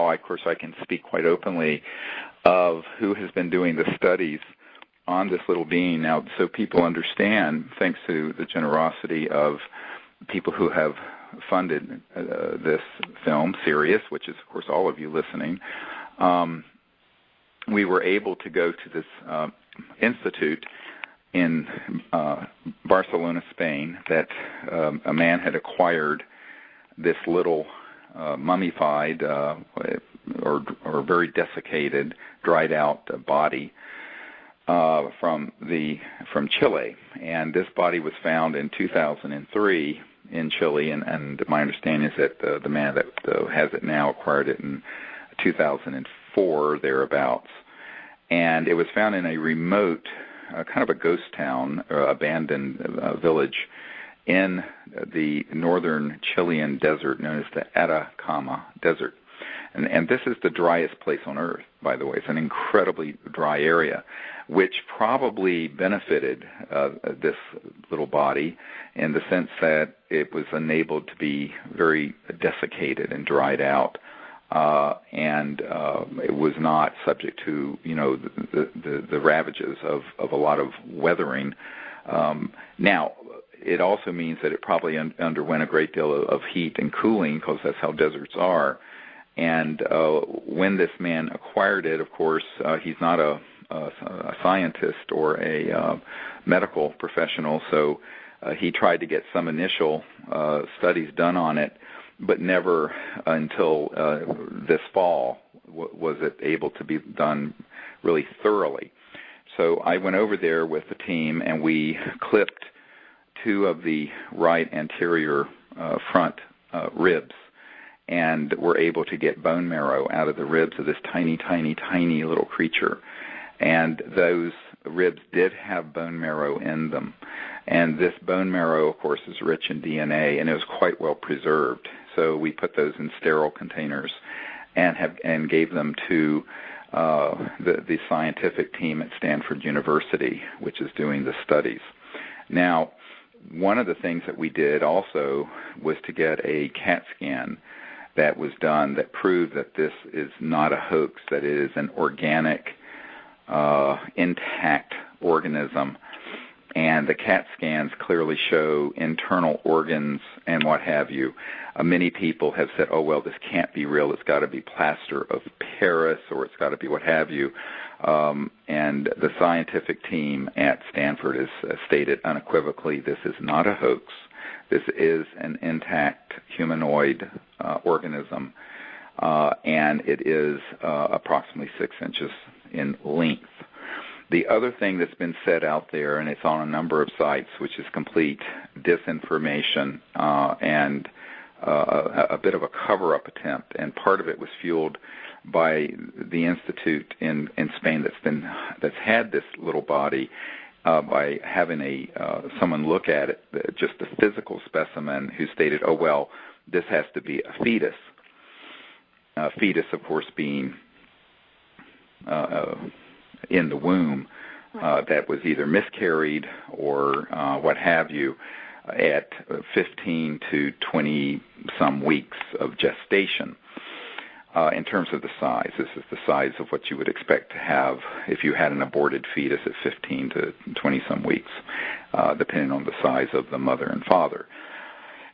of course, I can speak quite openly of who has been doing the studies on this little being now, so people understand, thanks to the generosity of people who have funded this film, Sirius, which is, of course, all of you listening. We were able to go to this institute in Barcelona, Spain, that a man had acquired this little mummified or very desiccated, dried out body from Chile, and this body was found in 2003 in Chile, and my understanding is that the man that has it now acquired it in 2004 thereabouts, and it was found in a remote, kind of a ghost town, abandoned village in the northern Chilean desert known as the Atacama Desert. And this is the driest place on Earth, by the way. It's an incredibly dry area, which probably benefited this little body in the sense that it was enabled to be very desiccated and dried out, and it was not subject to, the ravages of a lot of weathering. Now, it also means that it probably underwent a great deal of heat and cooling, because that's how deserts are. And when this man acquired it, of course, he's not a scientist or a medical professional, so he tried to get some initial studies done on it, but never until this fall was it able to be done really thoroughly. So I went over there with the team, and we clipped 2 of the right anterior front ribs, and were able to get bone marrow out of the ribs of this tiny, tiny, tiny little creature. And those ribs did have bone marrow in them. And this bone marrow, of course, is rich in DNA, and it was quite well preserved. So we put those in sterile containers and gave them to the scientific team at Stanford University, which is doing the studies. Now, one of the things that we did also was to get a CAT scan that was done that proved that this is not a hoax, that it is an organic, intact organism. And the CAT scans clearly show internal organs and what have you. Many people have said, oh, well, this can't be real. It's got to be plaster of Paris, or it's got to be what have you. And the scientific team at Stanford has stated unequivocally, this is not a hoax. This is an intact humanoid organism, and it is approximately 6 inches in length. The other thing that's been said out there, and it's on a number of sites, which is complete disinformation and a bit of a cover-up attempt, and part of it was fueled by the institute in Spain that's had this little body, by having someone look at it, just a physical specimen, who stated, oh, well, this has to be a fetus. Fetus, of course, being in the womb that was either miscarried or what have you at 15 to 20-some weeks of gestation. In terms of the size, this is the size of what you would expect to have if you had an aborted fetus at 15 to 20-some weeks, depending on the size of the mother and father.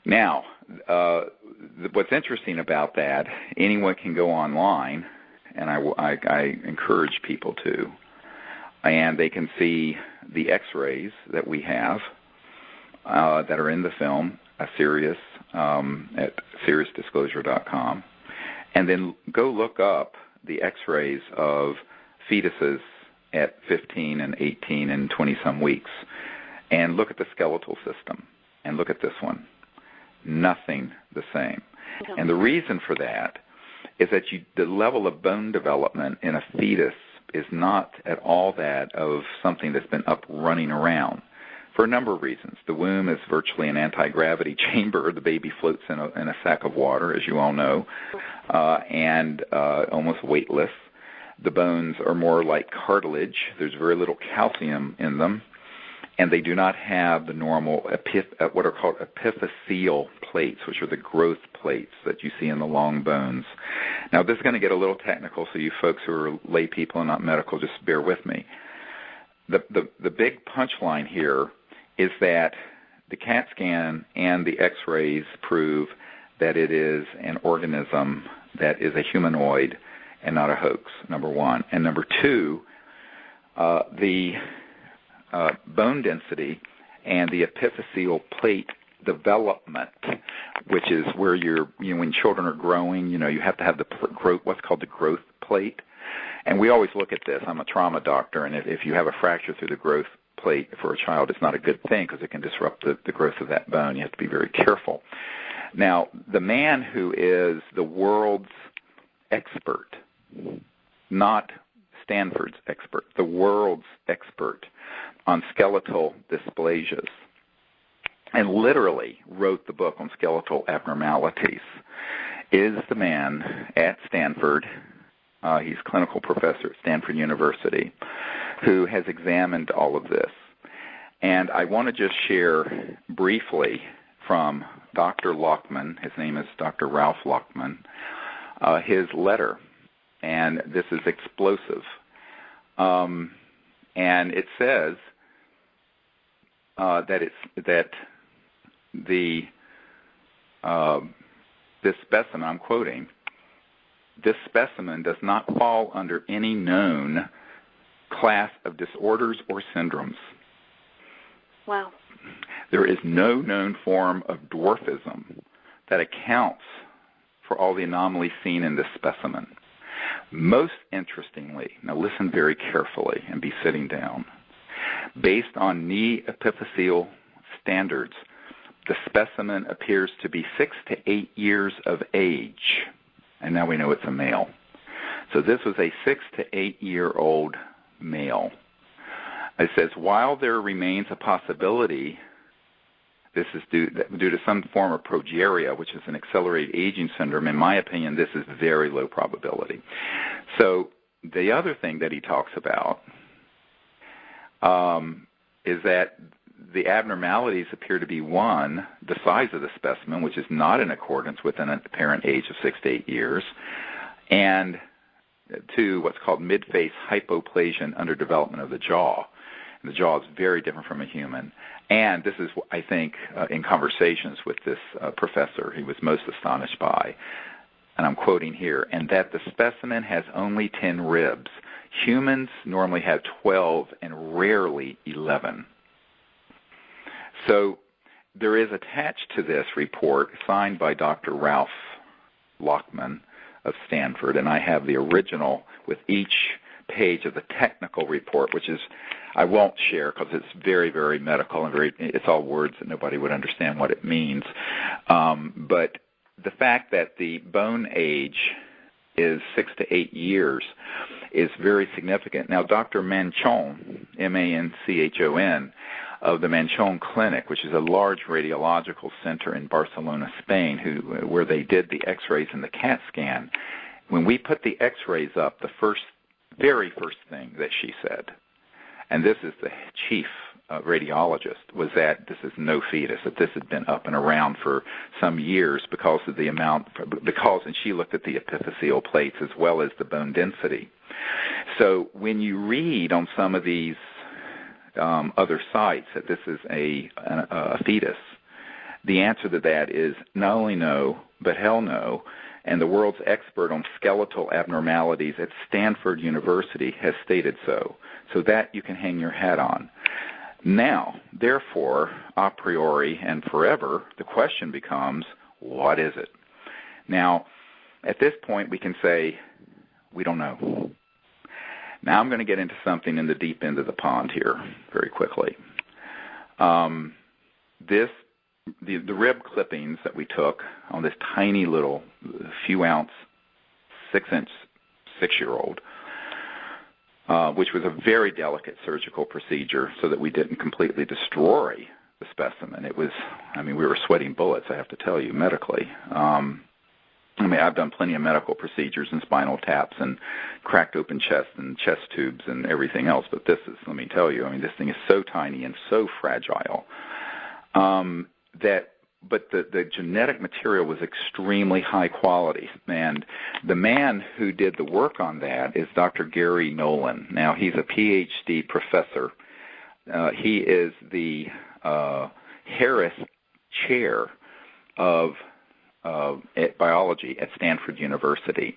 Now, what's interesting about that, anyone can go online, and I encourage people to, and they can see the X-rays that we have that are in the film, Sirius, at SiriusDisclosure.com. And then go look up the X-rays of fetuses at 15 and 18 and 20-some weeks, and look at the skeletal system, and look at this one. Nothing the same. And the reason for that is that the level of bone development in a fetus is not at all that of something that's been up running around, for a number of reasons. The womb is virtually an anti-gravity chamber. The baby floats in a sack of water, as you all know, and almost weightless. The bones are more like cartilage. There's very little calcium in them. and they do not have the normal what are called epiphyseal plates, which are the growth plates that you see in the long bones. Now, this is going to get a little technical, so you folks who are lay people and not medical, just bear with me. The big punchline here is that the CAT scan and the X-rays prove that it is an organism that is a humanoid and not a hoax, number one. And number two, the bone density and the epiphyseal plate development, which is where when children are growing, you have to have what's called the growth plate. And we always look at this. I'm a trauma doctor, and if you have a fracture through the growth plate for a child, it's not a good thing because it can disrupt the growth of that bone. You have to be very careful. Now, the man who is the world's expert, not Stanford's expert, the world's expert on skeletal dysplasias, and literally wrote the book on skeletal abnormalities, is the man at Stanford. He's clinical professor at Stanford University, who has examined all of this. And I want to just share briefly from Dr. Lockman, his name is Dr. Ralph Lockman, his letter. And this is explosive. And it says that this specimen, I'm quoting, this specimen does not fall under any known class of disorders or syndromes. Wow. There is no known form of dwarfism that accounts for all the anomalies seen in this specimen. Most interestingly, now listen very carefully and be sitting down, based on knee epiphyseal standards, the specimen appears to be 6 to 8 years of age. And now we know it's a male. So this was a 6 to 8 year old male. It says, while there remains a possibility this is due to some form of progeria, which is an accelerated aging syndrome, in my opinion, this is very low probability. So the other thing that he talks about is that the abnormalities appear to be, one, the size of the specimen, which is not in accordance with an apparent age of 6 to 8 years, and two, what's called mid-face hypoplasia and underdevelopment of the jaw. And the jaw is very different from a human. And this is, I think, in conversations with this professor, he was most astonished by, and I'm quoting here, and that the specimen has only 10 ribs. Humans normally have 12 and rarely 11. So there is attached to this report, signed by Dr. Ralph Lockman of Stanford, and I have the original with each page of the technical report, which is, I won't share because it's very, very medical and it's all words that nobody would understand what it means. But the fact that the bone age is 6 to 8 years is very significant. Now, Dr. Manchon, M-A-N-C-H-O-N, of the Manchon Clinic, which is a large radiological center in Barcelona, Spain, where they did the X-rays and the CAT scan. When we put the X-rays up, the very first thing that she said, and this is the chief radiologist, was that this is no fetus, that this had been up and around for some years because of the amount, and she looked at the epiphyseal plates as well as the bone density. So when you read on some of these other sites that this is a fetus, the answer to that is not only no, but hell no. And the world's expert on skeletal abnormalities at Stanford University has stated so. So that you can hang your hat on. Now, therefore, a priori and forever, the question becomes, what is it? Now, at this point, we can say, we don't know. Now I'm going to get into something in the deep end of the pond here very quickly. The rib clippings that we took on this tiny little few-ounce, 6-inch 6-year-old, which was a very delicate surgical procedure so that we didn't completely destroy the specimen. It was, we were sweating bullets, I have to tell you, medically. I mean, I've done plenty of medical procedures and spinal taps and cracked open chest and chest tubes and everything else, but this is, let me tell you, I mean, this thing is so tiny and so fragile but the genetic material was extremely high quality. And the man who did the work on that is Dr. Gary Nolan. Now, he's a PhD professor. He is the Harris Chair of biology at Stanford University.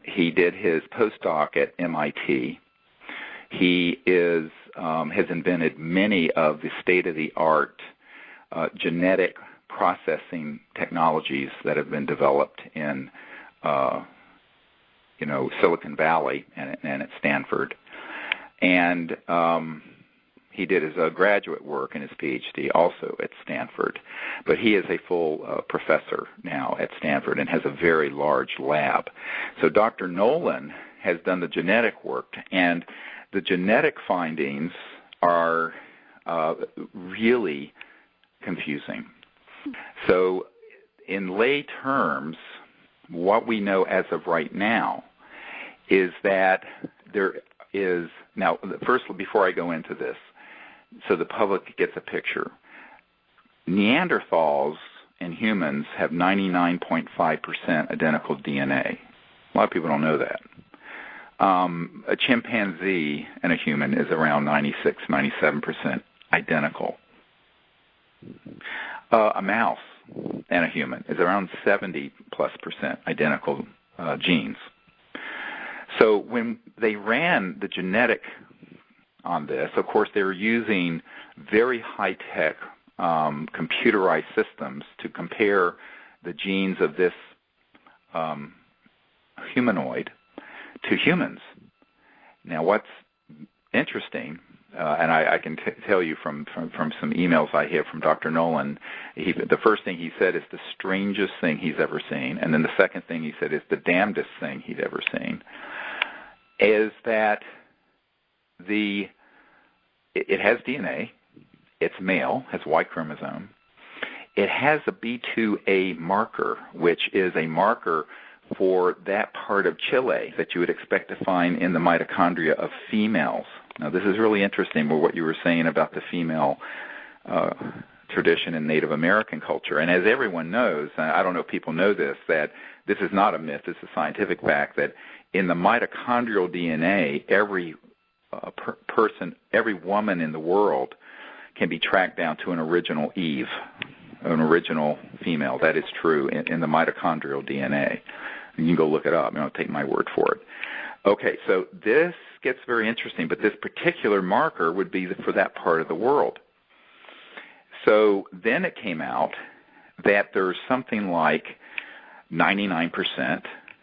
He did his postdoc at MIT. He has invented many of the state-of-the-art genetic processing technologies that have been developed in, Silicon Valley and at Stanford. And he did his graduate work and his PhD also at Stanford. But he is a full professor now at Stanford and has a very large lab. So Dr. Nolan has done the genetic work, and the genetic findings are really confusing. So in lay terms, what we know as of right now is that there is, now first before I go into this, so the public gets a picture, Neanderthals and humans have 99.5% identical DNA. A lot of people don't know that. A chimpanzee and a human is around 96, 97% identical. A mouse and a human is around 70+% identical genes. So when they ran the genetic on this, of course, they were using very high-tech computerized systems to compare the genes of this humanoid to humans. Now, what's interesting, and I can tell you from some emails I have from Dr. Nolan, the first thing he said is the strangest thing he's ever seen, and then the second thing he said is the damnedest thing he's ever seen, is that it has DNA, it's male, has Y chromosome, it has a B2A marker, which is a marker for that part of Chile that you would expect to find in the mitochondria of females. Now, this is really interesting with what you were saying about the female tradition in Native American culture. And as everyone knows, I don't know if people know this, that this is not a myth, it's a scientific fact, that in the mitochondrial DNA, every person, every woman in the world can be tracked down to an original Eve, an original female. That is true in the mitochondrial DNA. You can go look it up. Don't take my word for it. Okay, so this gets very interesting, but this particular marker would be for that part of the world. So then it came out that there's something like 99%,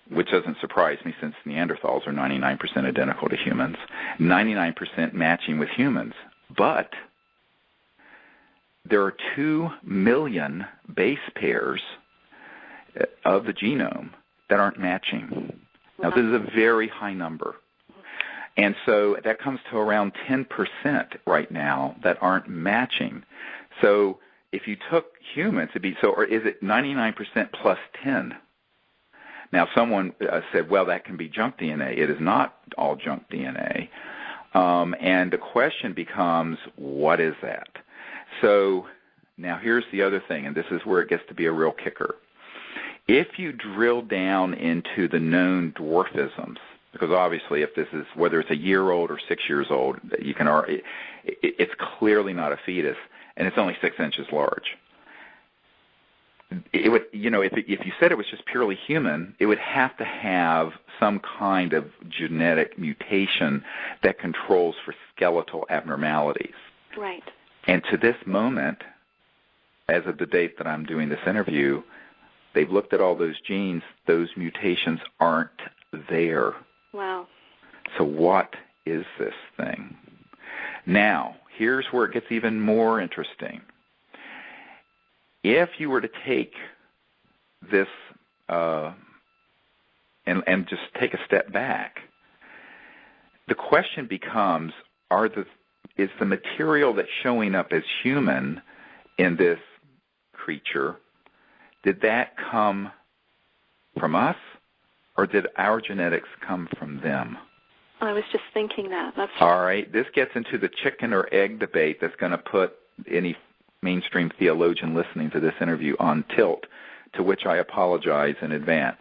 which doesn't surprise me since Neanderthals are 99% identical to humans, 99% matching with humans. But there are 2 million base pairs of the genome that aren't matching. Now, this is a very high number. And so that comes to around 10% right now that aren't matching. So if you took humans, it'd be, or is it 99% plus 10? Now, someone said, well, that can be junk DNA. It is not all junk DNA. And the question becomes, what is that? So now here's the other thing, and this is where it gets to be a real kicker. If you drill down into the known dwarfisms, because obviously if this is, whether it's a year old or 6 years old, you can already, it's clearly not a fetus, and it's only 6 inches large. It would, if you said it was just purely human, it would have to have some kind of genetic mutation that controls for skeletal abnormalities. Right. And to this moment, as of the date that I'm doing this interview, they've looked at all those genes. Those mutations aren't there. Wow. So what is this thing? Now, here's where it gets even more interesting. If you were to take this and just take a step back, the question becomes, is the material that's showing up as human in this creature, did that come from us, or did our genetics come from them? I was just thinking that. All right. This gets into the chicken or egg debate that's going to put any mainstream theologian listening to this interview on tilt, to which I apologize in advance.